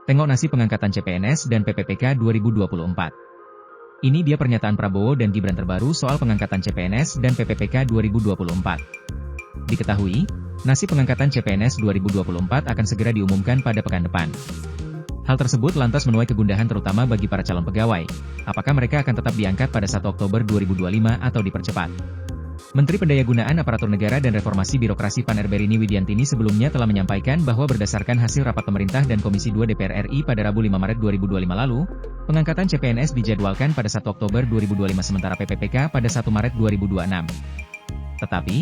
Tengok nasib pengangkatan CPNS dan PPPK 2024. Ini dia pernyataan Prabowo dan Gibran terbaru soal pengangkatan CPNS dan PPPK 2024. Diketahui, nasib pengangkatan CPNS 2024 akan segera diumumkan pada pekan depan. Hal tersebut lantas menuai kegundahan terutama bagi para calon pegawai. Apakah mereka akan tetap diangkat pada 1 Oktober 2025 atau dipercepat? Menteri Pendayagunaan Aparatur Negara dan Reformasi Birokrasi PAN-RB Rini Widiantini sebelumnya telah menyampaikan bahwa berdasarkan hasil rapat pemerintah dan Komisi 2 DPR RI pada Rabu 5 Maret 2025 lalu, pengangkatan CPNS dijadwalkan pada 1 Oktober 2025 sementara PPPK pada 1 Maret 2026. Tetapi,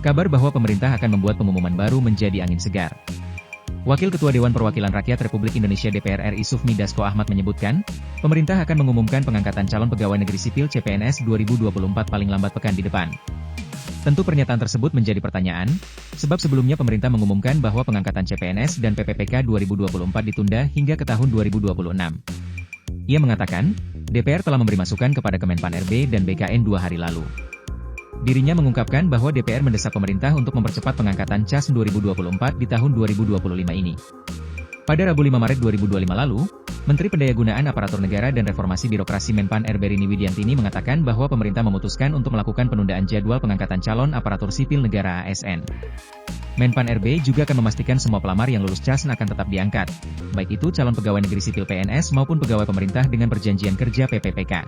kabar bahwa pemerintah akan membuat pengumuman baru menjadi angin segar. Wakil Ketua Dewan Perwakilan Rakyat Republik Indonesia DPR RI Sufmi Dasko Ahmad menyebutkan, pemerintah akan mengumumkan pengangkatan calon pegawai negeri sipil CPNS 2024 paling lambat pekan di depan. Tentu pernyataan tersebut menjadi pertanyaan, sebab sebelumnya pemerintah mengumumkan bahwa pengangkatan CPNS dan PPPK 2024 ditunda hingga ke tahun 2026. Ia mengatakan, DPR telah memberi masukan kepada Kemenpan RB dan BKN 2 hari lalu. Dirinya mengungkapkan bahwa DPR mendesak pemerintah untuk mempercepat pengangkatan CAS 2024 di tahun 2025 ini. Pada Rabu 5 Maret 2025 lalu, Menteri Pendayagunaan Aparatur Negara dan Reformasi Birokrasi Menpan RB Rini Widiantini mengatakan bahwa pemerintah memutuskan untuk melakukan penundaan jadwal pengangkatan calon aparatur sipil negara ASN. Menpan RB juga akan memastikan semua pelamar yang lulus CAS akan tetap diangkat, baik itu calon pegawai negeri sipil PNS maupun pegawai pemerintah dengan perjanjian kerja PPPK.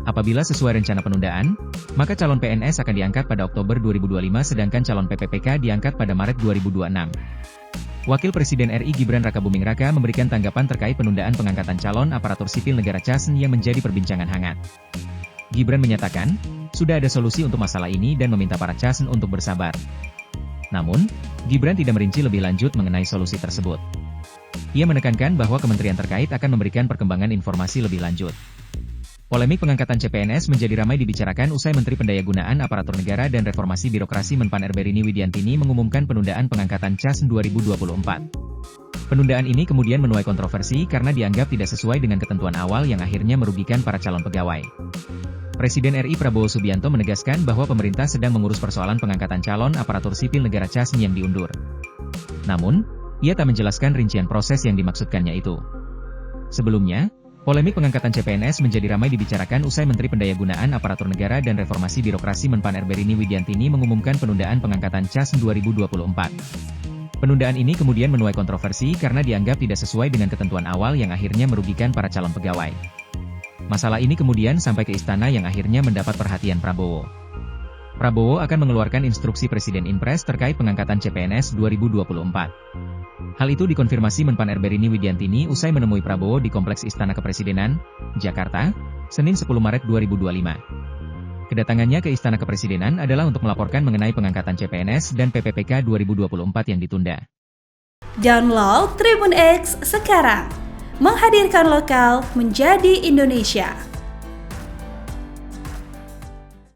Apabila sesuai rencana penundaan, maka calon PNS akan diangkat pada Oktober 2025 sedangkan calon PPPK diangkat pada Maret 2026. Wakil Presiden RI Gibran Rakabuming Raka memberikan tanggapan terkait penundaan pengangkatan calon aparatur sipil negara CAS yang menjadi perbincangan hangat. Gibran menyatakan, sudah ada solusi untuk masalah ini dan meminta para CAS untuk bersabar. Namun, Gibran tidak merinci lebih lanjut mengenai solusi tersebut. Ia menekankan bahwa kementerian terkait akan memberikan perkembangan informasi lebih lanjut. Polemik pengangkatan CPNS menjadi ramai dibicarakan usai Menteri Pendayagunaan Aparatur Negara dan Reformasi Birokrasi Menpan RB Rini Widiantini mengumumkan penundaan pengangkatan CAS 2024. Penundaan ini kemudian menuai kontroversi karena dianggap tidak sesuai dengan ketentuan awal yang akhirnya merugikan para calon pegawai. Presiden RI Prabowo Subianto menegaskan bahwa pemerintah sedang mengurus persoalan pengangkatan calon aparatur sipil negara CAS yang diundur. Namun, ia tak menjelaskan rincian proses yang dimaksudkannya itu. Sebelumnya, polemik pengangkatan CPNS menjadi ramai dibicarakan usai Menteri Pendayagunaan Aparatur Negara dan Reformasi Birokrasi Menpan RB Rini Widiantini mengumumkan penundaan pengangkatan CAS 2024. Penundaan ini kemudian menuai kontroversi karena dianggap tidak sesuai dengan ketentuan awal yang akhirnya merugikan para calon pegawai. Masalah ini kemudian sampai ke istana yang akhirnya mendapat perhatian Prabowo. Prabowo akan mengeluarkan instruksi Presiden Impres terkait pengangkatan CPNS 2024. Hal itu dikonfirmasi Menpan RB Rini Widiantini usai menemui Prabowo di Kompleks Istana Kepresidenan, Jakarta, Senin 10 Maret 2025. Kedatangannya ke Istana Kepresidenan adalah untuk melaporkan mengenai pengangkatan CPNS dan PPPK 2024 yang ditunda. Download Tribun X sekarang, menghadirkan lokal menjadi Indonesia.